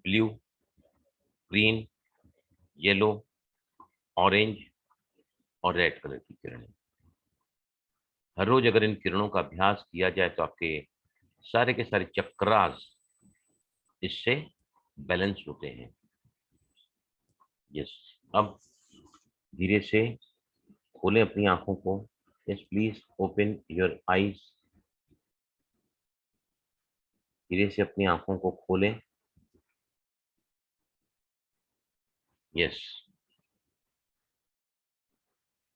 Blue, green, yellow, orange और red colour की किरणें। हर रोज अगर इन किरणों का अभ्यास किया जाए तो आपके सारे के सारे चक्रास इससे बैलेंस होते हैं। यस, अब धीरे से खोलें अपनी आंखों को। Yes, please open your eyes. धीरे से अपनी आंखों को खोलें। यस,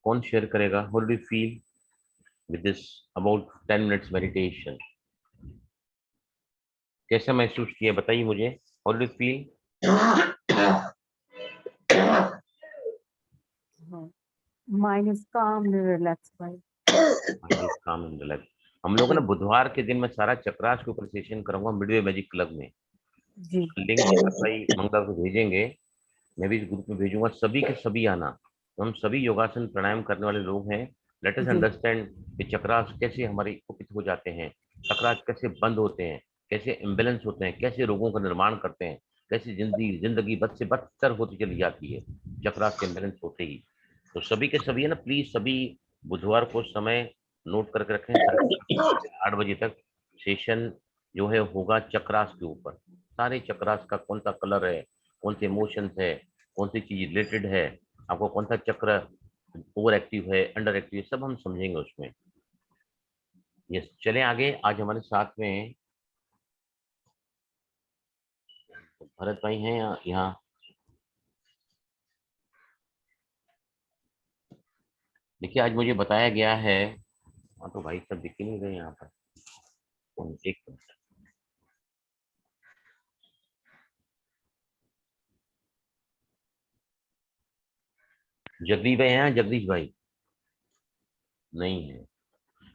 कौन शेयर करेगा? How do you feel with this about 10 minutes meditation? कैसा महसूस किया बताइए मुझे। How do you feel? Mind is calm and relaxed भाई। काम एंड रिलैक्स। हम लोग ना बुधवार के दिन मैं सारा चक्रास के ऊपर सेशन करूंगा मिडवे मैजिक क्लब में। जी लिंक भाई मंगल को भेजेंगे, मैं भी इस ग्रुप में भेजूंगा, सभी के सभी आना। तो हम सभी योगासन प्राणायाम करने वाले लोग हैं। लेट अस जी अंडरस्टैंड कि चक्रास कैसे हमारे कुपित हो जाते हैं, चक्रास कैसे बंद होते हैं, कैसे इम्बेलेंस होते हैं, कैसे रोगों का निर्माण करते हैं, कैसे जिंदगी जिंदगी बद से बदतर होती चली जाती है चक्रास के इम्बेलेंस होते ही। तो सभी के सभी है ना, प्लीज सभी बुधवार को समय नोट करके रखें, 8 बजे तक सेशन जो है होगा चक्रास के ऊपर। सारे चक्रास का कौन सा कलर है, कौन से इमोशंस है, कौन सी चीज रिलेटेड है, आपको कौन सा चक्र ओवर एक्टिव है, अंडर एक्टिव है, सब हम समझेंगे उसमें। यस, चलें आगे। आज हमारे साथ में भरत भाई हैं यहाँ। देखिए, आज मुझे बताया गया है, हाँ तो भाई सब दिख ही नहीं रहे यहाँ पर। एक मिनट। जगदीश भाई हैं? जगदीश भाई नहीं है।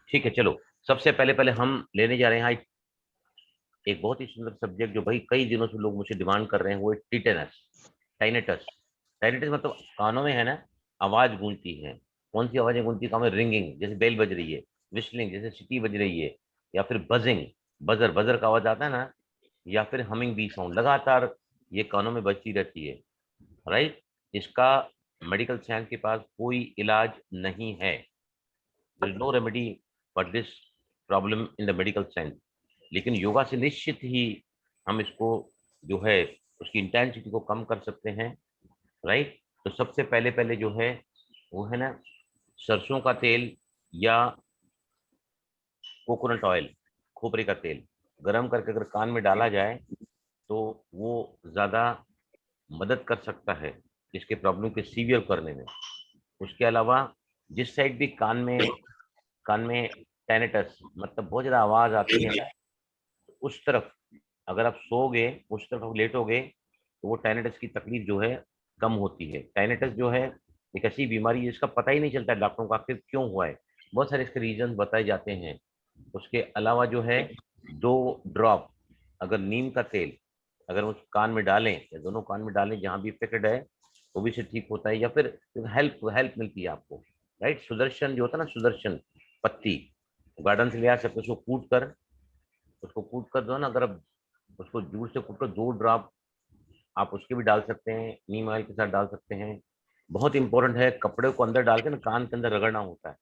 ठीक है, चलो। सबसे पहले पहले हम लेने जा रहे हैं आज एक बहुत ही सुंदर सब्जेक्ट जो भाई कई दिनों से लोग मुझसे डिमांड कर रहे हैं, वो है टिटेनस, टाइनेटस। टाइनेटस मतलब कानों में है ना आवाज गूंजती है। कौन सी आवाजें गूंजती है कानों में? रिंगिंग, जैसे बेल बज रही है, विस्लिंग जैसे सीटी बज रही है, या फिर बजिंग, बजर बजर का आवाज आता है ना, या फिर हमिंग बी साउंड, लगातार ये कानों में बजती रहती है। राइट? इसका मेडिकल साइंस के पास कोई इलाज नहीं है। There is no remedy for this problem in the medical science. लेकिन योगा से निश्चित ही हम इसको जो है उसकी इंटेंसिटी को कम कर सकते हैं। राइट? तो सबसे पहले पहले जो है वो है ना सरसों का तेल या कोकोनट ऑयल, खोपरे का तेल गरम करके अगर कान में डाला जाए तो वो ज़्यादा मदद कर सकता है इसके प्रॉब्लम के सीवियर करने में। उसके अलावा जिस साइड भी कान में टेनिटस मतलब बहुत ज़्यादा आवाज़ आती है ना, उस तरफ अगर आप सोओगे, उस तरफ आप लेटोगे, तो वो टाइनेटस की तकलीफ जो है कम होती है। टाइनेटस जो है एक ऐसी बीमारी है जिसका पता ही नहीं चलता है डॉक्टरों को आखिर क्यों हुआ है। बहुत सारे इसके रीजन बताए जाते हैं। उसके अलावा जो है 2 ड्रॉप अगर नीम का तेल अगर उस कान में डालें या दोनों कान में डालें जहाँ भी इफेक्टेड है, वो भी से ठीक होता है। या फिर हेल्प हेल्प मिलती है आपको। राइट? सुदर्शन जो होता है ना, सुदर्शन पत्ती गार्डन से ले आ सकते हो, उसको कूट कर दो ना, अगर आप उसको दूर से कूट कर 2 ड्रॉप आप उसके भी डाल सकते हैं, नीम ऑयल के साथ डाल सकते हैं। बहुत इंपॉर्टेंट है, कपड़े को अंदर डाल के ना कान के अंदर रगड़ना होता है।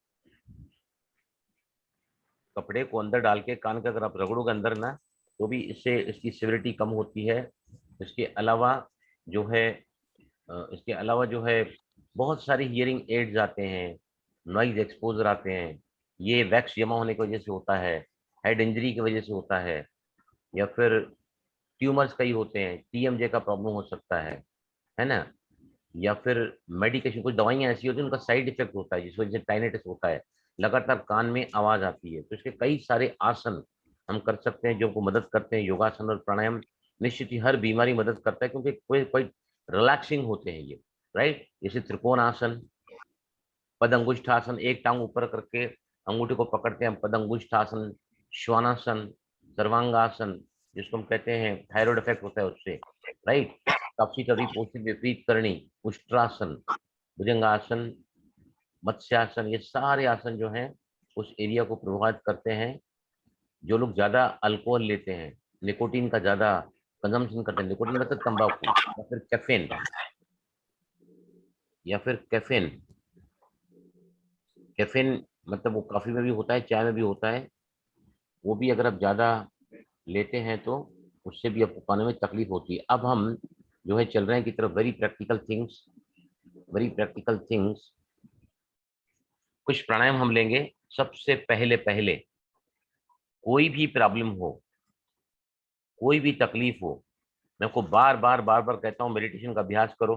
कपड़े को अंदर डाल के कान के अगर आप रगड़ोगे अंदर ना, तो भी इससे इसकी सिविरिटी कम होती है। इसके अलावा जो है इसके अलावा जो है बहुत सारी हियरिंग एड्स आते हैं, नॉइज एक्सपोजर आते हैं। ये वैक्स जमा होने की वजह से होता है, हेड इंजरी की वजह से होता है, या फिर ट्यूमर्स कई होते हैं, टीएमजे का प्रॉब्लम हो सकता है ना, या फिर मेडिकेशन कुछ दवाइयां ऐसी होती हैं उनका साइड इफेक्ट होता है जिस वजह से टाइनेटिस होता है, लगातार कान में आवाज आती है। तो इसके कई सारे आसन हम कर सकते हैं जो को मदद करते हैं। योगासन और प्राणायाम निश्चित ही हर बीमारी मदद करता है, क्योंकि कोई कोई रिलैक्सिंग होते हैं ये। राइट? जैसे त्रिकोण आसन, पद अंगुष्ठासन, एक टांग ऊपर करके अंगूठे को पकड़ते हैं, पद अंगुष्ठासन, श्वानासन, सर्वांगासन, जिसको हम कहते हैं थायराइड इफेक्ट होता है उससे। राइट? काफी कभी पोषित विपरीत करनी, उष्ट्रासन, भुजंगासन, मत्स्यासन, ये सारे आसन जो हैं उस एरिया को प्रभावित करते हैं। जो लोग ज्यादा अल्कोहल लेते हैं, निकोटीन का ज्यादा कंजम्पशन करते हैं। निकोटीन मतलब तंबाकू या फिर कैफीन, या फिर कैफीन। कैफीन मतलब वो कॉफी में भी होता है, चाय में भी होता है। वो भी अगर आप ज़्यादा लेते हैं तो उससे भी आपको पाने में तकलीफ होती है। अब हम जो है चल रहे हैं की तरफ, very practical things, very practical things. कुछ प्राणायाम हम लेंगे। सबसे पहले पहले कोई भी प्रॉब्लम हो, कोई भी तकलीफ हो, मैं आपको बार बार बार बार कहता हूँ मेडिटेशन का अभ्यास करो,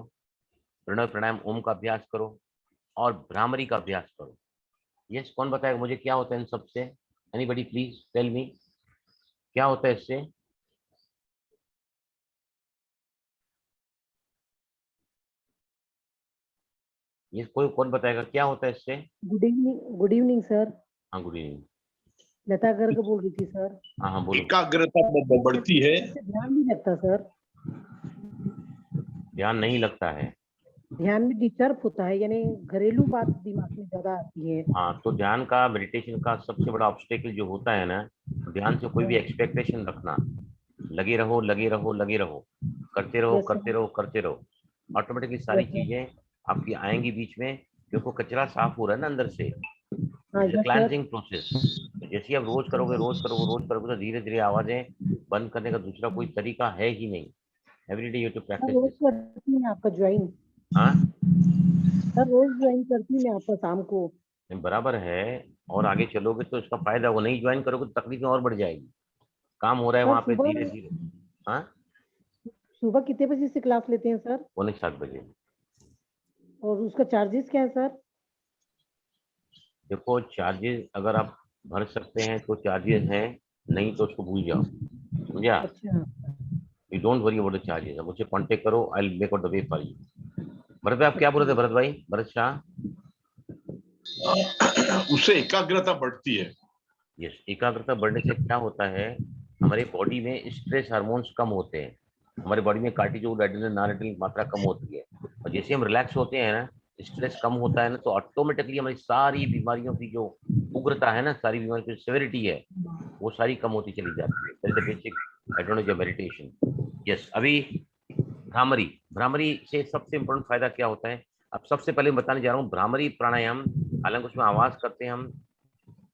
प्रणव प्राणायाम ओम का अभ्यास करो और भ्रामरी का अभ्यास करो। यस, कौन बताएगा मुझे क्या होता है इन सबसे? एनीबडी प्लीज टेल मी, क्या होता है इससे? ये कोई कौन बताएगा क्या होता है इससे? Good evening sir. हाँ, गुड इवनिंग। लता गर्ग बोल रही थी सर। हाँ हाँ बोलो। एकाग्रता बढ़ती है। ध्यान नहीं लगता सर। ध्यान नहीं लगता है? ध्यान में डिस्टर्ब होता है, यानी घरेलू बात दिमाग में ज्यादा आती है। हाँ, तो ध्यान का, मेडिटेशन का सबसे बड़ा ऑब्स्टेकल जो होता है ना, ध्यान से कोई भी एक्सपेक्टेशन रखना। लगे रहो लगे रहो लगे रहो, करते रहो Yes, sir. करते रहो करते रहो। ऑटोमेटिकली सारी Yes, sir. चीजें आपकी आएंगी बीच में, क्योंकि कचरा साफ हो रहा है ना अंदर से। हाँ, yes, sir. क्लैंजिंग प्रोसेस। जैसे ही आप रोज करोगे रोज करोगे रोज करोगे तो धीरे धीरे आवाजें बंद करने का दूसरा कोई तरीका है ही नहीं। Everyday you too sir practise रोज दिस। करती हूँ आपका ज्वाइन। हाँ, सर रोज ज्वाइन करती हूँ मैं आपका शाम को। बराबर है। और आगे चलोगे तो इसका फायदा होगा, नहीं ज्वाइन करोगे तो तकलीफें और बढ़ जाएगी। काम हो रहा है सर वहां पे धीरे धीरे। हाँ, सुबह कितने बजे से क्लास लेते हैं सर? 7:45 और उसका चार्जेस क्या है सर? देखो, चार्जेस अगर आप भर सकते हैं तो चार्जेस हैं, नहीं तो उसको भूल जाओ, समझा? अच्छा। You don't worry about the charges. अब मुझे कांटेक्ट करो, I will make out the way for you. Bharat भाई, आप क्या बोल रहे थे? भरत भाई, भरत शाह। उससे एकाग्रता बढ़ती है। यस, एकाग्रता बढ़ने से क्या होता है, हमारे बॉडी में स्ट्रेस हार्मोन्स कम होते हैं, हमारे बॉडी में कार्टिसोल, एड्रेनलिन, नॉरएड्रेनलिन की मात्रा कम होती है। और जैसे हम रिलैक्स होते हैं ना, स्ट्रेस कम होता है ना, तो ऑटोमेटिकली हमारी सारी बीमारियों की जो उग्रता है ना, सारी बीमारियों की सेवेरिटी है, वो सारी कम होती चली जाती है। That is the basic advantage of meditation. Yes, अभी भ्रामरी, भ्रामरी से सबसे इंपॉर्टेंट फायदा क्या होता है, अब सबसे पहले मैं बताने जा रहा हूँ भ्रामरी प्राणायाम। हालांकि उसमें आवाज करते हैं हम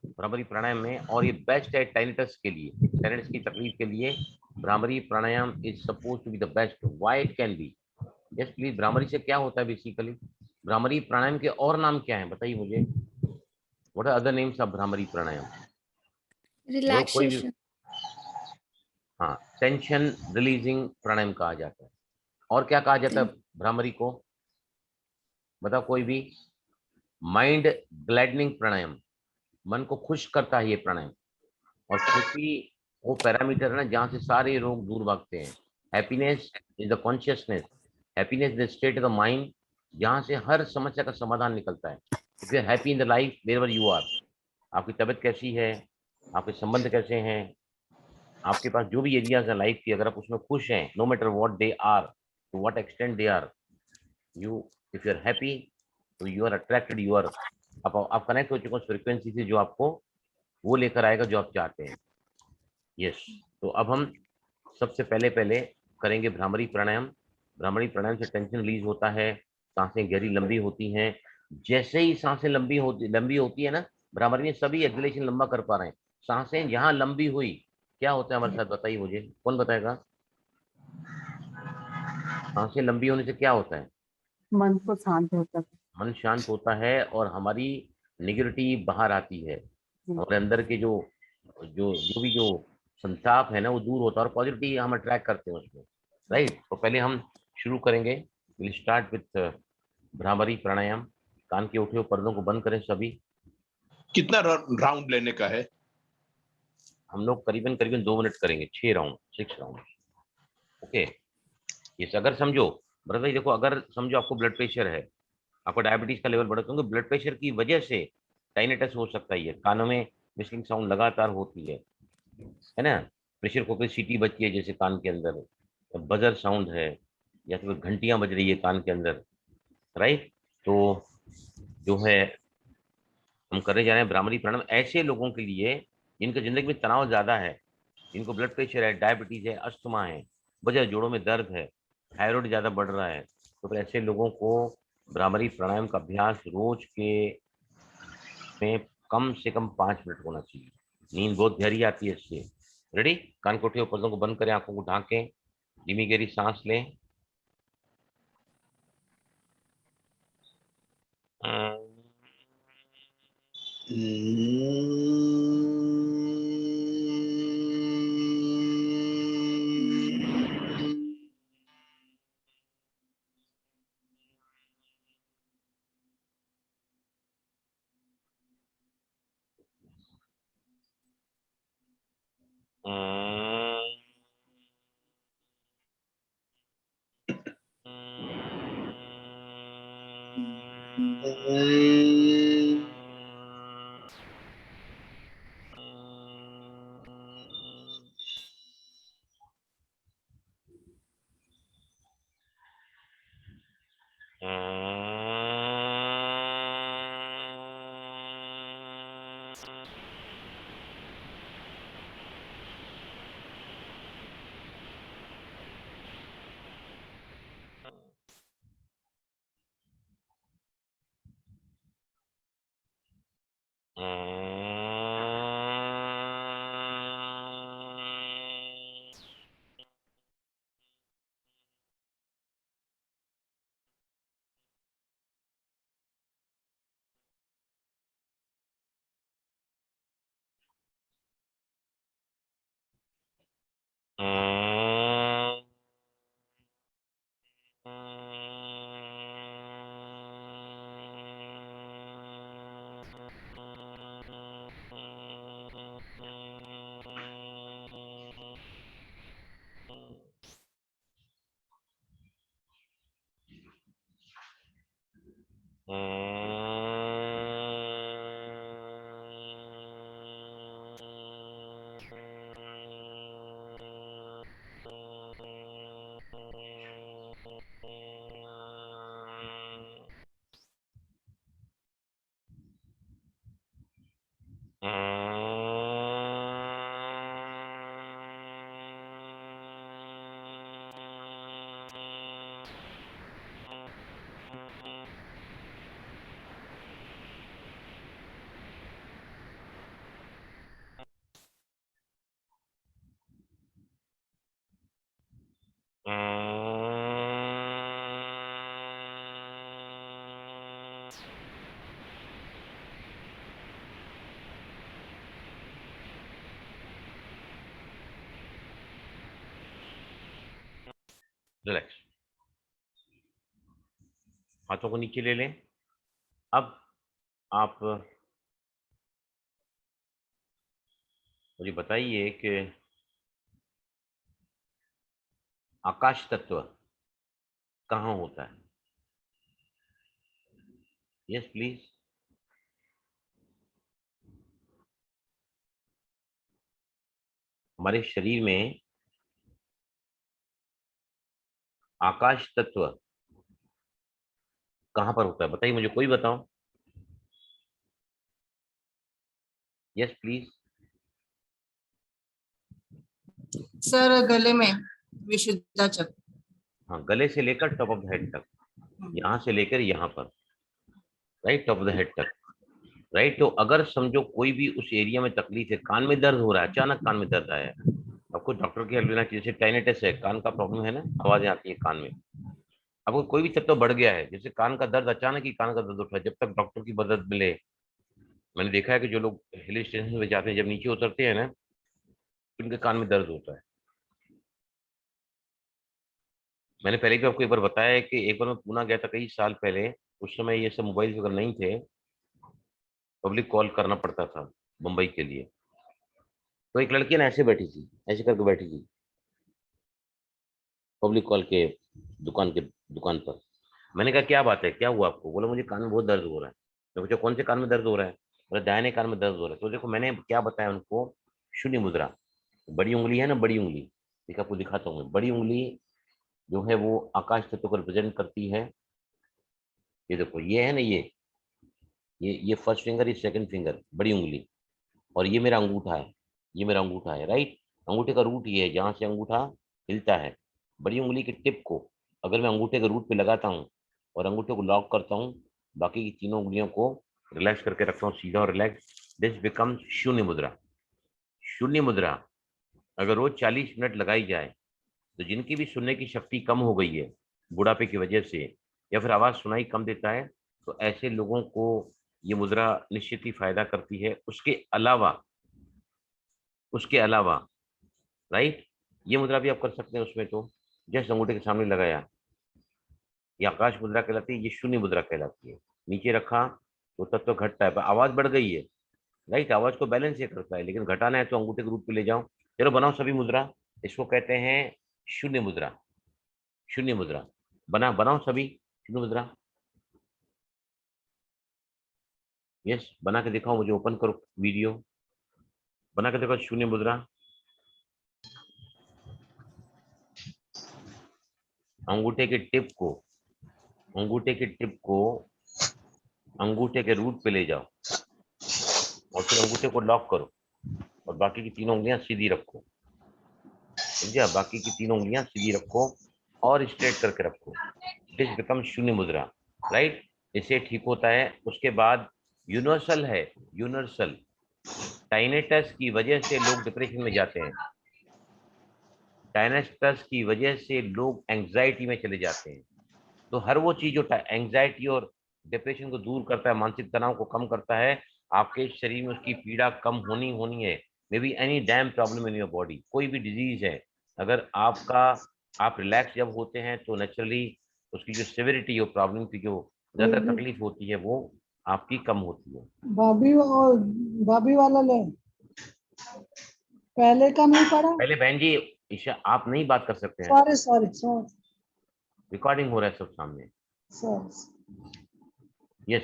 भ्रामरी प्राणायाम में, और ये बेस्ट है टेनिटस के लिए, टेनिटस की तकलीफ के लिए। Bhramari pranayama is suppose to be the best, why it can be. Yes please, Bhramari से क्या होता है बेसिकली? भ्रामरी प्राणायाम के और नाम क्या है बताइए मुझे, what are other names of Bhramari pranayama? बोलो कोई भी। रिलैक्सेशन। हाँ, टेंशन रिलीजिंग प्राणायाम कहा जाता है। और क्या कहा जाता है भ्रामरी को? बताओ कोई भी। माइंड ग्लैडनिंग प्राणायाम, मन को खुश करता है ये प्राणायाम। और खुशी वो पैरामीटर है ना जहाँ से सारे रोग दूर भागते हैं। Happiness is the consciousness, happiness the state of the mind जहाँ से हर समस्या का समाधान निकलता है। If you are happy in the life wherever you are, आपकी तबीयत कैसी है, आपके संबंध कैसे हैं, आपके पास जो भी एरियाज है लाइफ की, अगर आप उसमें खुश हैं, no matter what they are, to what extent they are, you, if you are happy, तो you are attracted, you are, आप कनेक्ट हो चुके हो उस फ्रिक्वेंसी से जो आपको वो लेकर आएगा जो आप चाहते हैं। यस, तो अब हम सबसे पहले पहले करेंगे भ्रामरी प्राणायाम। भ्रामरी प्राणायाम से टेंशन रिलीज होता है, सांसें गहरी लंबी होती हैं। जैसे ही सांसें लंबी होती है ना, भ्रामरी में सभी एक्सलेशन लंबा कर पा रहे हैं। सांसें यहाँ लंबी हुई, क्या होता है हमारे साथ बताइए मुझे, कौन बताएगा? सांसें लंबी होने से क्या होता है? मन को शांत होता है। मन शांत होता है और हमारी निगेटिविटी बाहर आती है। हमारे अंदर के जो जो जो भी जो संताप है ना वो दूर होता है और पॉजिटिविटी हम अट्रैक्ट करते हैं उसमें। राइट, तो पहले हम शुरू करेंगे, विल स्टार्ट विथ भ्रामरी प्राणायाम। कान के उठे हुए पर्दों को बंद करें सभी। कितना राउंड लेने का है? हम लोग करीबन करीबन 2 मिनट करेंगे, 6 राउंड, 6 राउंड। ओके, ये अगर समझो भरत भाई, देखो अगर समझो आपको ब्लड प्रेशर है, आपको डायबिटीज का लेवल बढ़ा, क्योंकि ब्लड प्रेशर की वजह से टाइनेटस हो सकता है, कानों में विस्लिंग साउंड लगातार होती है ना, प्रेशर को कोई सीटी बजती है जैसे कान के अंदर, बजर साउंड है, या फिर घंटियां बज रही है कान के अंदर, राइट। तो जो है हम करने जा रहे हैं भ्रामरी प्राणायाम ऐसे लोगों के लिए जिनके जिंदगी में तनाव ज्यादा है, जिनको ब्लड प्रेशर है, डायबिटीज है, अस्थमा है, वजह जोड़ों में दर्द है, थायराइड ज्यादा बढ़ रहा है, तो फिर ऐसे लोगों को भ्रामरी प्राणायाम का अभ्यास रोज के में कम से कम 5 मिनट होना चाहिए। नींद बहुत गहरी आती है इससे। रेडी? कान को उठे, पर्दों को बंद करें, आंखों को ढांकें, धीमी गहरी सांस लें। रिलैक्स। हाथों को नीचे ले लें। अब आप मुझे बताइए कि आकाश तत्व कहाँ होता है? Yes please. हमारे शरीर में आकाश तत्व कहाँ पर होता है? बताइए मुझे, कोई बताओ। Yes please. सर गले में विशुद्धा चक्र। हाँ, गले से लेकर टॉप ऑफ द हेड तक, यहाँ से लेकर यहाँ पर, right, top of the head तक, राइट। तो अगर समझो कोई भी उस एरिया में तकलीफ है, कान में दर्द हो रहा है, अचानक कान में दर्द आया, आपको डॉक्टर की हेल्प लेना चाहिए। जैसे टाइनेटिस है, कान का प्रॉब्लम है ना, आवाजें आती है कान में। आपको कोई भी तत्व बढ़ गया है, जैसे कान का दर्द, अचानक ही कान का दर्द उठा, जब तक डॉक्टर की मदद मिले। मैंने देखा है कि जो लोग हिल स्टेशन पे जाते हैं, जब नीचे उतरते हैं ना, तो उनके कान में दर्द होता है। मैंने पहले भी आपको एक बार बताया है कि एक बार मैं पूना गया था कई साल पहले। उस समय ये सब मोबाइल वगैरह नहीं थे, पब्लिक कॉल करना पड़ता था मुंबई के लिए। तो एक लड़की ना ऐसे बैठी थी, ऐसे करके बैठी थी पब्लिक कॉल के दुकान पर। मैंने कहा क्या बात है, क्या हुआ आपको? बोला मुझे कान में बहुत दर्द हो रहा है। तो पूछा कौन से कान में दर्द हो रहा है? बोला दाहिने कान में दर्द हो रहा है। तो देखो मैंने क्या बताया उनको, शून्य मुद्रा, बड़ी उंगली है ना, बड़ी उंगली, देखा आपको दिखाता हूँ मैं। बड़ी उंगली जो है वो आकाश तत्व को रिप्रेजेंट करती है। ये देखो, ये है ना, ये फर्स्ट फिंगर, ये सेकंड फिंगर, बड़ी उंगली, और ये मेरा अंगूठा है, ये मेरा अंगूठा है, राइट। अंगूठे का रूट ये है, जहां से अंगूठा हिलता है, बड़ी उंगली के टिप को अगर मैं अंगूठे के रूट पे लगाता हूँ और अंगूठे को लॉक करता हूँ, बाकी की तीनों उंगलियों को रिलैक्स करके रखता हूँ सीधा और रिलैक्स, दिस बिकम्स शून्य मुद्रा। शून्य मुद्रा अगर रोज 40 मिनट लगाई जाए तो जिनकी भी सुनने की शक्ति कम हो गई है बुढ़ापे की वजह से, या फिर आवाज सुनाई कम देता है, तो ऐसे लोगों को ये मुद्रा निश्चित ही फायदा करती है। उसके अलावा राइट, ये मुद्रा भी आप कर सकते हैं उसमें। तो जस्ट अंगूठे के सामने लगाया, ये आकाश मुद्रा कहलाती है, ये शून्य मुद्रा कहलाती है। नीचे रखा तो तत्व घटता है, पर आवाज बढ़ गई है, राइट, आवाज को बैलेंस ये करता है, लेकिन घटाना है तो अंगूठे के रूप पे ले जाओ। चलो बनाओ सभी मुद्रा, इसको कहते हैं शून्य मुद्रा। शून्य मुद्रा बनाओ सभी शून्य मुद्रा। यस, बना के दिखाओ मुझे, ओपन करो वीडियो, बना के देखो शून्य मुद्रा। अंगूठे के टिप को अंगूठे के टिप को अंगूठे के रूट पे ले जाओ और फिर अंगूठे को लॉक करो और बाकी की तीनों उंगलियां सीधी रखो। समझा? बाकी की तीनों उंगलियां सीधी रखो और स्ट्रेट करके रखो। दिस बिकम शून्य मुद्रा, राइट। इससे ठीक होता है। उसके बाद यूनिवर्सल है, यूनिवर्सल टाइनेटस की वजह से लोग डिप्रेशन में जाते हैं। टाइनेटस की वजह से लोग एंग्जाइटी में चले जाते हैं। तो हर वो चीज जो एंग्जाइटी और डिप्रेशन को दूर करता है, मानसिक तनाव को कम करता है, आपके शरीर में उसकी पीड़ा कम होनी होनी है। May be any damn problem in your body, कोई भी डिजीज है, अगर आप रिलैक्स जब होते हैं तो नेचुरली उसकी जो सिविरिटी और प्रॉब्लम की जो ज्यादा तकलीफ होती है वो आपकी कम होती है। भाभी वाला ले, पहले का नहीं पढ़ा। पहले बहन जी, ईशा आप नहीं बात कर सकते हैं, सॉरी सॉरी सॉरी रिकॉर्डिंग हो रहा है सब सामने। सॉरी। यस,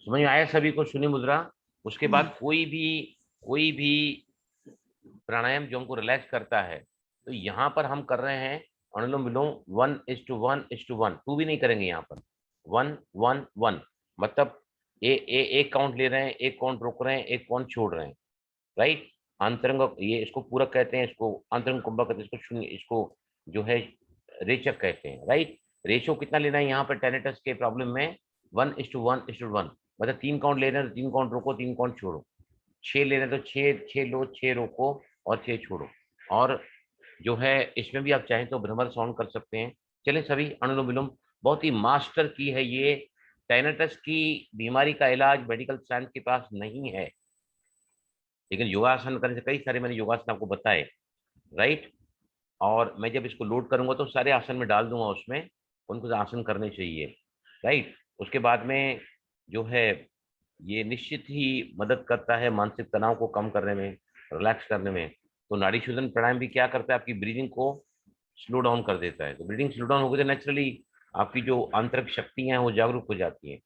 समझ में आया सभी को शून्य मुद्रा। उसके बाद कोई भी प्राणायाम जो हमको रिलैक्स करता है, तो यहाँ पर हम कर रहे हैं अनुलोम विलोम 1:1:1, 2 भी नहीं करेंगे यहाँ पर, 1:1:1, मतलब एक काउंट ले रहे हैं, एक काउंट रोक रहे हैं, एक काउंट छोड़ रहे हैं, राइट। अंतरंग, ये इसको पूरक कहते हैं, इसको अंतरंग कुंभक कहते हैं, इसको शून्य, इसको जो है रेचक कहते हैं, राइट। रेशो कितना लेना है यहाँ पर टेनिटस के प्रॉब्लम में? 1:1:1, मतलब 3 काउंट ले रहे हैं तो 3 काउंट रोको, 3 काउंट छोड़ो। 6 ले रहे हैं तो 6 लो, 6 रोको और 6 छोड़ो। और जो है इसमें भी आप चाहें तो भ्रमर साउंड कर सकते हैं। चलें सभी, अनुलोम विलोम बहुत ही मास्टर की है ये। टेनिटस की बीमारी का इलाज मेडिकल साइंस के पास नहीं है, लेकिन योगासन करने से कई सारे मैंने योगासन आपको बताए, राइट। और मैं जब इसको लोड करूंगा तो सारे आसन में डाल दूंगा, उसमें उनको आसन करने चाहिए, राइट। उसके बाद में जो है ये निश्चित ही मदद करता है मानसिक तनाव को कम करने में, रिलैक्स करने में। तो नाड़ी शोधन प्राणायाम भी क्या करता है, आपकी ब्रीदिंग को स्लो डाउन कर देता है। तो ब्रीदिंग स्लो डाउन होगी तो नेचुरली आपकी जो आंतरिक शक्तियां हैं वो जागरूक हो जाती हैं।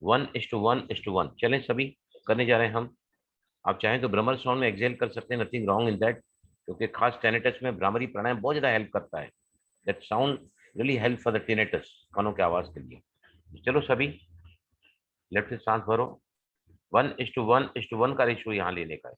1:1:1, चलें सभी, करने जा रहे हैं हम। आप चाहें तो भ्रमर साउंड में एक्सेल कर सकते हैं, नथिंग रॉन्ग इन दैट, क्योंकि खास टेनिटस में भ्रामरी प्राणायाम बहुत ज्यादा हेल्प करता है। That sound really help for the tinnitus, कानों की आवाज के लिए। चलो सभी, लेफ्ट से सांस भरो। 1:1:1 का रेशियो यहाँ लेने का है।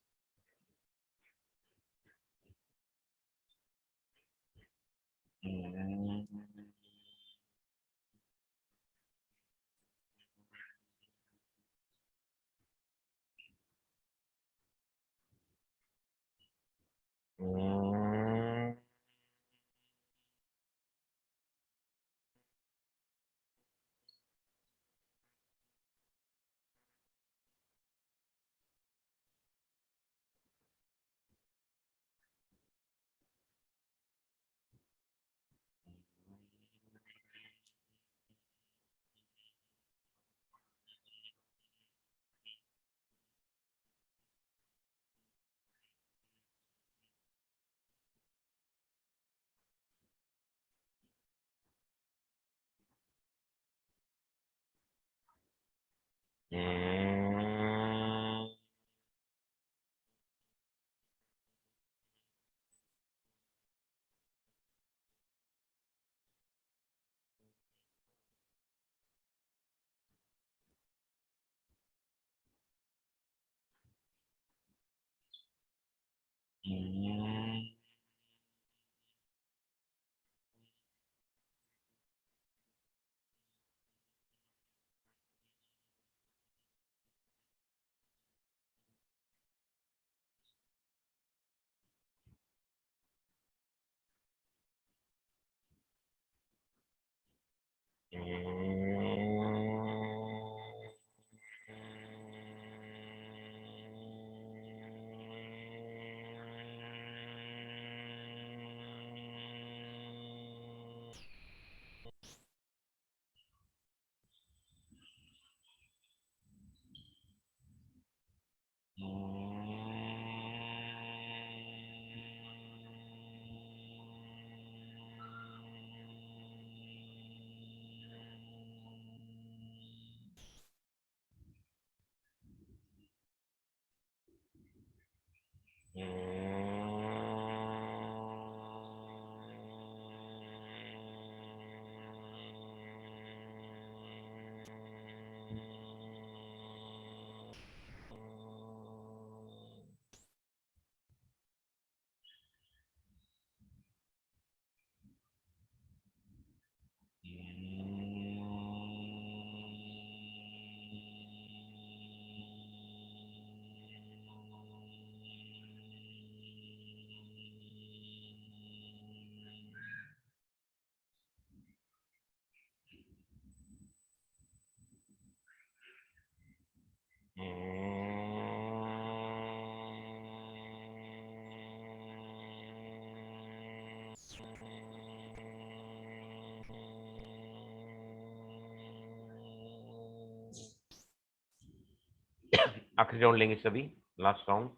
आखिरी राउंड लेंगे सभी, लास्ट राउंड।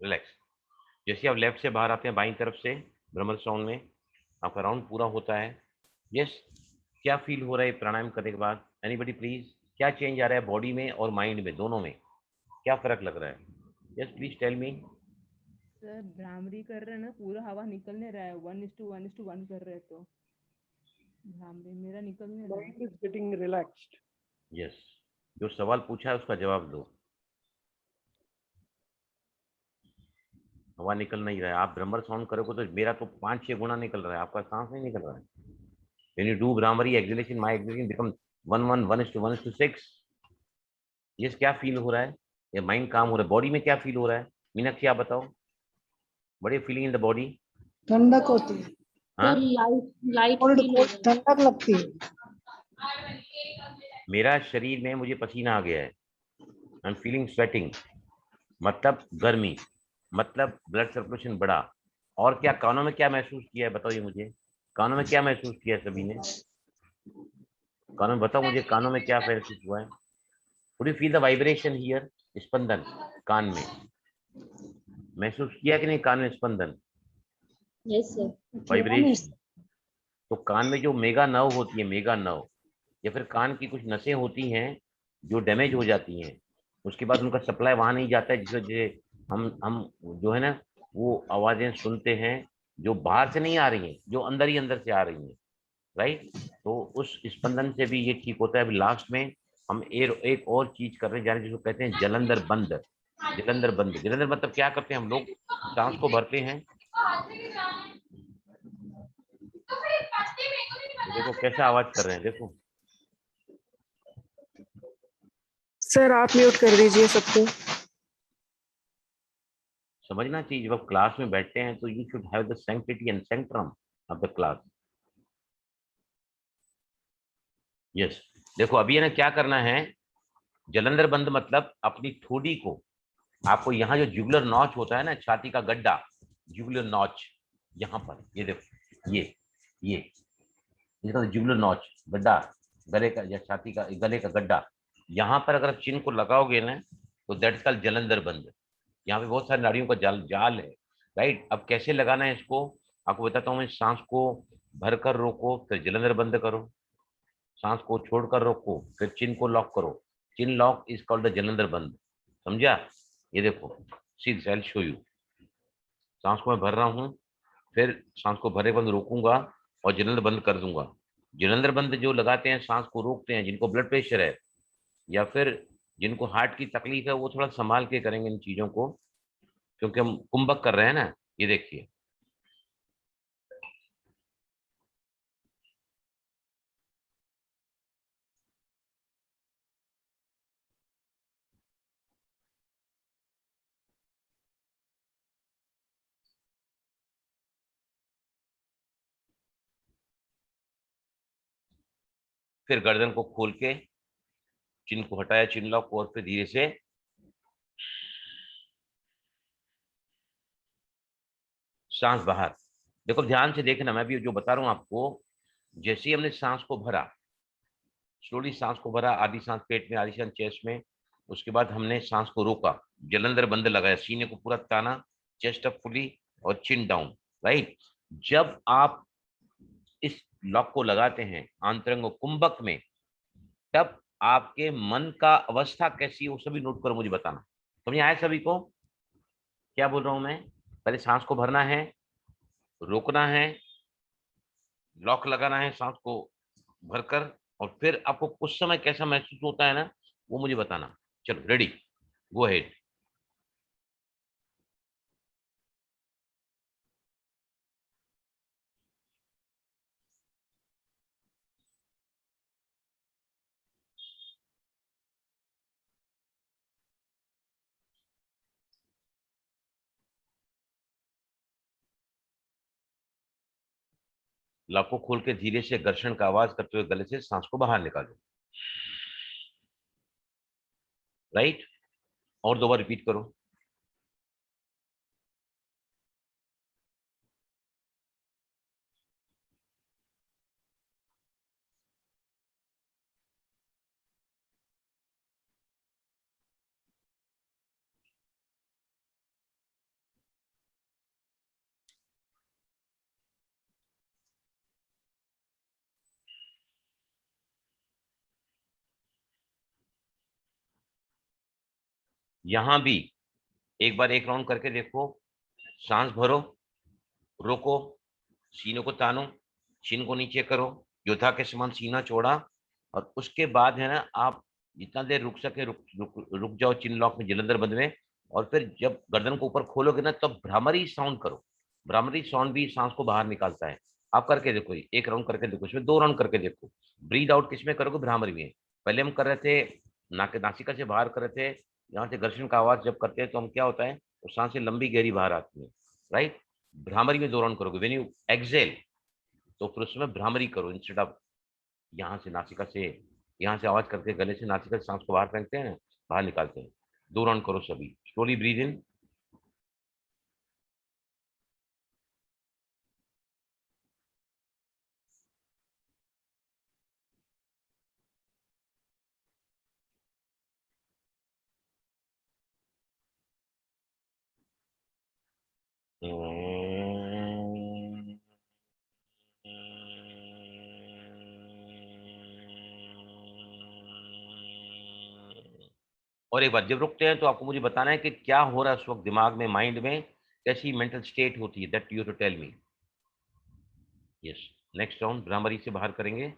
रिलैक्स। जैसे आप लेफ्ट से बाहर आते हैं बाईं तरफ से भ्रमर साउंड में, आपका राउंड पूरा होता है। यस, क्या फील हो रहा है प्राणायाम करने के बाद? एनीबडी प्लीज, क्या चेंज आ रहा है बॉडी में और माइंड में, दोनों में क्या फर्क लग रहा है? Yes please tell me. Sir Bhramari कर रहे हैं ना, पूरा हवा निकलने रहा है, 1:1:1 कर रहे हैं तो भ्रामरी मेरा निकलने रहा है। Mind is getting relaxed. Yes, जो सवाल पूछा है उसका जवाब दो। हवा निकल नहीं रहा है, आप भ्रमर साउंड करोगे तो मेरा तो 5-6 गुना निकल रहा है, आपका सांस नहीं निकल रहा है। When you do Brahmari exhalation, my exhalation become 1:1:1:6। ये क्या फील हो रहा है? ये माइंड काम हो रहा है, बॉडी में क्या फील हो रहा है? मीनाक्षी आप बताओ, बड़े फीलिंग इन द बॉडी? ठंडक होती है, हाँ, लाइट ठंडक लगती है। मेरा शरीर में मुझे पसीना आ गया है, आई एम फीलिंग स्वेटिंग, मतलब गर्मी, मतलब ब्लड सर्कुलेशन बढ़ा। और क्या कानों में क्या महसूस किया है बताओ ये मुझे, कानों में क्या महसूस किया है सभी ने? कानों में बताओ मुझे, कानों में क्या महसूस हुआ है? Would you feel the vibration here? स्पंदन कान में महसूस किया कि नहीं? कान में स्पंदन, यस सर। वाइब्रेशन। तो कान में जो मेगा नर्व होती है, मेगा नर्व, या फिर कान की कुछ नसें होती हैं जो डैमेज हो जाती हैं, उसके बाद उनका सप्लाई वहां नहीं जाता है, जिस वजह से हम जो है ना वो आवाजें सुनते हैं जो बाहर से नहीं आ रही हैं, जो अंदर ही अंदर से आ रही हैं, राइट? तो उस स्पंदन से भी ये ठीक होता है। अभी लास्ट में हम एक और चीज करने जा रहे हैं जिसको कहते हैं जलंधर बंद। जलंधर बंद, जलंधर मतलब क्या करते हैं हम लोग? सांस को भरते हैं, देखो कैसा आवाज कर रहे हैं, देखो। सर आप म्यूट कर दीजिए सबको। समझना चाहिए, जब आप क्लास में बैठते हैं तो you should have the sanctity and Centrum of the class. Yes, देखो अभी है ना क्या करना है, जलंधर बंद मतलब अपनी ठोड़ी को, आपको यहाँ जो जुगुलर नॉच होता है ना, छाती का गड्ढा, जुगुलर नॉच, यहाँ पर ये देखो, ये इसका जुगुलर नॉच गड्ढा, गले का या छाती का गले का गड्ढा, यहाँ पर अगर आप चिन्ह को लगाओगे ना तो दैट्स कॉल्ड जलंधर बंद। यहाँ पे बहुत सारी नाड़ियों का जाल है, राइट? अब कैसे लगाना है इसको आपको बताता हूँ मैं। सांस को भरकर रोको, फिर जलंधर बंद करो, सांस को छोड़कर रोको, फिर चिन्ह को लॉक करो। Chin lock is called the Jalandhara bandha, समझा? ये देखो, सी आई शो यू। सांस को मैं भर रहा हूँ, फिर सांस को भरे बंद रोकूंगा और जलंधर बंद कर दूंगा। जलंधर बंद जो लगाते हैं, सांस को रोकते हैं, जिनको ब्लड प्रेशर है या फिर जिनको हार्ट की तकलीफ है, वो थोड़ा संभाल के करेंगे इन चीजों को, क्योंकि हम कुंभक कर रहे हैं ना। ये देखिए, फिर गर्दन को खोल के चिन को हटाया, चिन लॉक को, और फिर धीरे से सांस बाहर। देखो ध्यान से देखना, मैं भी जो बता रहा हूं आपको, जैसे ही हमने सांस को भरा, स्लोली सांस को भरा, आधी सांस पेट में, आधी सांस चेस्ट में, उसके बाद हमने सांस को रोका, जलंधर बंद लगाया, सीने को पूरा ताना, चेस्ट अप फुली और चिन डाउन, राइट। जब आप इस लॉक को लगाते हैं आंतरंग कुंभक में, तब आपके मन का अवस्था कैसी है वो सभी नोट करो, मुझे बताना। समझ आया सभी को क्या बोल रहा हूं मैं? पहले सांस को भरना है, रोकना है, लॉक लगाना है सांस को भरकर, और फिर आपको कुछ समय कैसा महसूस होता है ना, वो मुझे बताना। चलो रेडी, गो अहेड। लॉक को खोल के धीरे से घर्षण का आवाज करते हुए गले से सांस को बाहर निकालो, राइट। और 2 बार रिपीट करो। यहां भी एक बार एक राउंड करके देखो, सांस भरो, रोको, सीने को तानो, चिन को नीचे करो, योद्धा के समान सीना चौड़ा, और उसके बाद है ना, आप जितना देर रुक सके रुक जाओ चिन लॉक में, जलंधर बंद में। और फिर जब गर्दन को ऊपर खोलोगे ना, तब भ्रामरी साउंड करो। भ्रामरी साउंड भी सांस को बाहर निकालता है। आप करके देखो, एक राउंड करके देखो, इसमें 2 राउंड करके देखो। ब्रीद आउट किसमें करोगे? भ्रामरी में। पहले हम कर रहे थे नासिका से बाहर कर रहे थे, यहाँ से घर्षण का आवाज जब करते हैं तो हम क्या होता है, तो सांसें लंबी गहरी बाहर आती है, राइट। भ्रामरी में 2 राउंड करोगे। व्हेन यू एक्सेल, तो फिर उसमें भ्रामरी करो, इंस्टेड ऑफ यहाँ से नासिका से, यहाँ से आवाज करके गले से नासिका से सांस को बाहर फेंकते हैं, बाहर निकालते हैं। 2 राउंड करो सभी। स्लोली ब्रीद इन, और एक बार जब रुकते हैं तो आपको मुझे बताना है कि क्या हो रहा है उस वक्त दिमाग में, माइंड में, कैसी मेंटल स्टेट होती है, that you too tell me. Yes, next round Bhramari से बाहर करेंगे।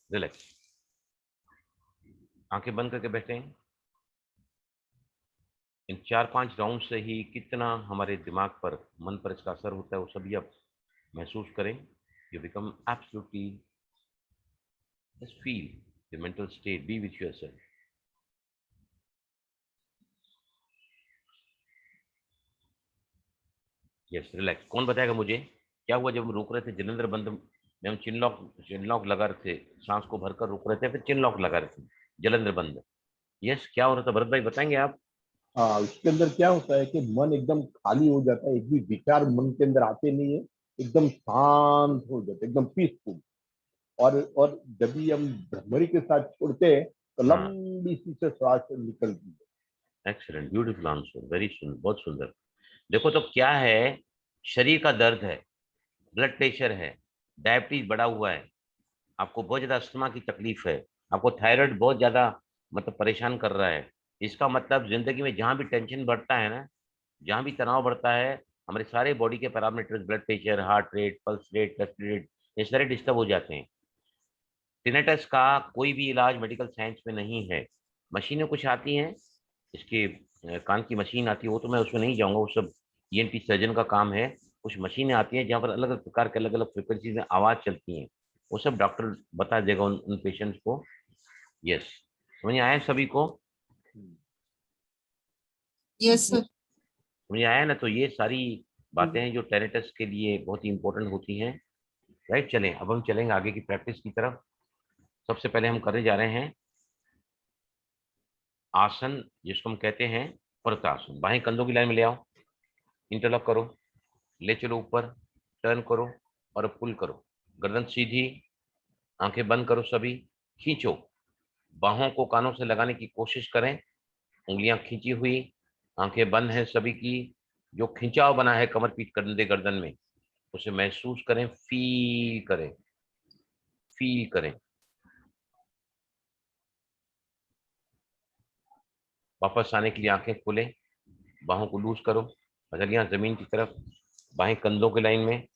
रिलैक्स, आंखें बंद करके बैठे हैं। इन 4-5 राउंड से ही कितना हमारे दिमाग पर, मन पर इसका असर होता है, वो सभी आप महसूस करें। You become absolutely, just feel the mental state, B with yourself. Yes, relax. कौन बताएगा मुझे क्या हुआ जब हम रोक रहे थे जलंधर बंद में? हम चिन लॉक लगा रहे थे, सांस को भरकर रोक रहे थे, फिर चिन लॉक लगा रहे थे, जलंधर बंद। यस, क्या हो रहा था भरत भाई, बताएंगे आप? हाँ, उसके अंदर क्या होता है कि मन एकदम खाली हो जाता है, एक भी विचार मन के अंदर आते नहीं है, एकदम शांत हो जाता है, एकदम पीसफुल। और जब भी हम भ्रमरी के साथ छोड़ते हैं तो लंबी सी से श्वास निकलती है। एक्सीलेंट, ब्यूटीफुल आंसर, वेरी सुंदर, बहुत सुंदर। देखो तो क्या है, शरीर का दर्द है, ब्लड प्रेशर है, डायबिटीज बढ़ा हुआ है, आपको बहुत ज्यादा अस्थमा की तकलीफ है, आपको थायराइड बहुत ज्यादा मतलब परेशान कर रहा है। इसका मतलब जिंदगी में जहां भी टेंशन बढ़ता है ना, जहां भी तनाव बढ़ता है, हमारे सारे बॉडी के parameters, blood pressure, heart rate, pulse rate, rest rate, ये सारे डिस्टर्ब हो जाते हैं। टिनेटस का कोई भी इलाज मेडिकल साइंस में नहीं है। मशीनें कुछ आती हैं, इसके कान की मशीन आती है, वो तो मैं उसमें नहीं जाऊंगा, वो सब ईएनटी सर्जन का काम है। कुछ मशीनें आती हैं जहाँ पर अलग अलग प्रकार के अलग अलग फ्रिक्वेंसी में आवाज चलती हैं, वो सब डॉक्टर बता देगा उन पेशेंट्स को। यस, समझ में आया सभी को? Yes sir. समझ में आया ना? तो ये सारी बातें हैं जो टेनिटस के लिए बहुत ही इंपॉर्टेंट होती हैं। राइट, चलें अब हम चलेंगे आगे की प्रैक्टिस की तरफ। सबसे पहले हम करने जा रहे हैं आसन, जिसको हम कहते हैं प्रतासन। बाएं कंधों की लाइन में ले आओ, इंटरलॉक करो, ले चलो ऊपर, टर्न करो और पुल करो। गर्दन सीधी, आंखें बंद करो सभी, खींचो, बाहों को कानों से लगाने की कोशिश करें, उंगलियां खींची हुई, आंखें बंद हैं सभी की। जो खिंचाव बना है कमर पीठ कंधे गर्दन में, उसे महसूस करें, फील करें, फील करें। वापस आने के लिए आंखें खोलें, बाहों को लूज करो, हथेलियां जमीन की तरफ, बाहें कंधों के लाइन में,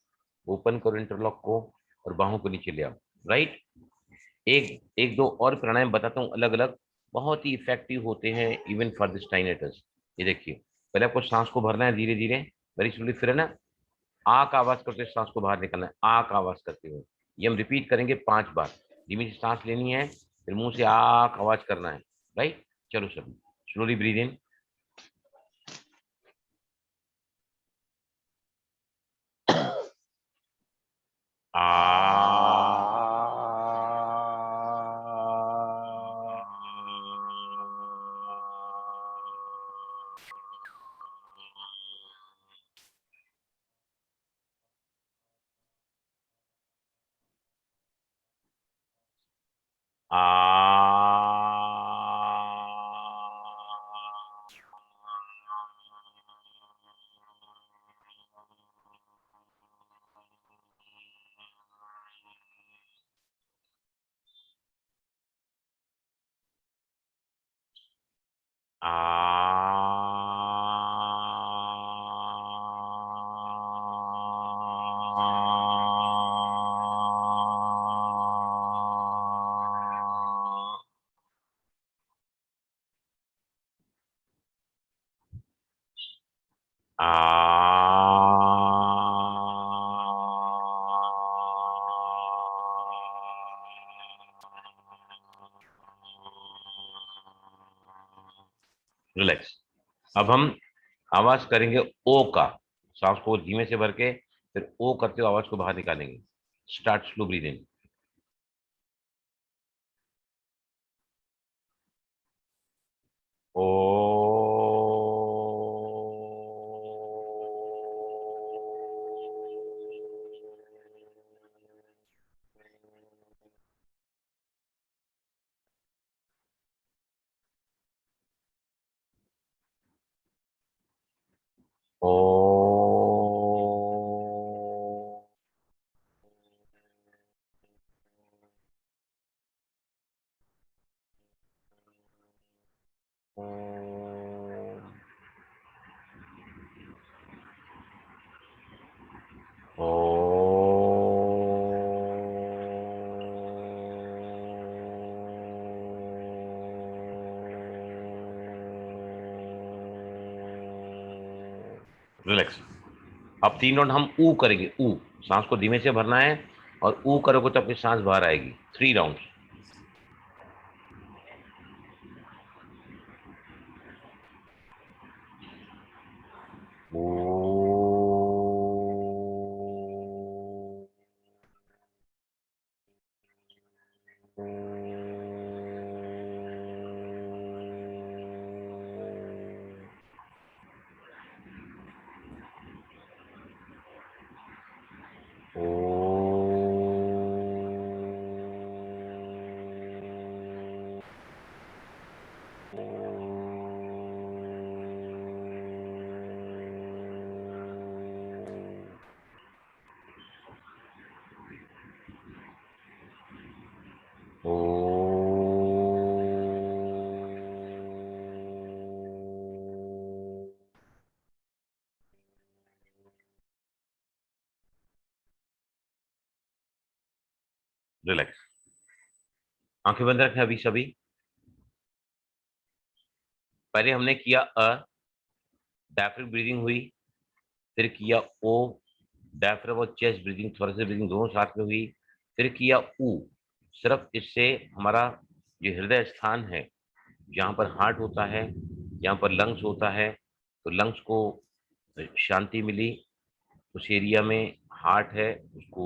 ओपन करो इंटरलॉक को और बाहों को नीचे ले आओ। राइट, एक एक दो और प्राणायाम बताता हूँ अलग अलग, बहुत ही इफेक्टिव होते हैं इवन फॉर दिस टाइनेटस। ये देखिए, पहले आपको सांस को भरना है धीरे धीरे, वेरी स्लोली, फिर है ना आ का आवाज करते हुए सांस को बाहर निकलना है, आ का आवाज करते हुए। ये हम रिपीट करेंगे 5 बार। धीमी सी सांस लेनी है, फिर मुंह से आ का आवाज करना है। राइट, चलो सभी स्लोली ब्रीद इन, रिलैक्स। अब हम आवाज करेंगे ओ का, सांस को धीमे से भर के फिर ओ करते हुए आवाज को बाहर निकालेंगे। स्टार्ट स्लो ब्रीद इन, ओ, ओ, रिलैक्स। अब 3 राउंड हम ऊ करेंगे, ऊ, सांस को धीमे से भरना है और ऊ करोगे तो अपनी सांस बाहर आएगी। 3 राउंड। रिलैक्स। आंखें बंद रखें अभी सभी। पहले हमने किया डायफ्राम ब्रीदिंग हुई, फिर किया ओ, डायफ्राम और चेस्ट ब्रीदिंग, थोरेसिक ब्रीदिंग दोनों साथ में हुई, फिर किया ऊ। सिर्फ इससे हमारा जो हृदय स्थान है, जहाँ पर हार्ट होता है, जहाँ पर लंग्स होता है, तो लंग्स को शांति मिली, उस एरिया में हार्ट है उसको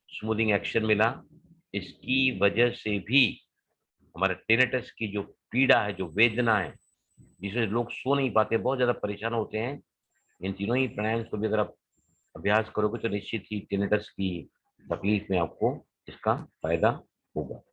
स्मूथिंग एक्शन मिला। इसकी वजह से भी हमारे टिनेटस की जो पीड़ा है, जो वेदना है, जिसमें लोग सो नहीं पाते, बहुत ज्यादा परेशान होते हैं, इन तीनों ही प्राणायाम को भी अगर आप अभ्यास करोगे तो निश्चित ही टिनेटस की तकलीफ में आपको इसका फायदा होगा।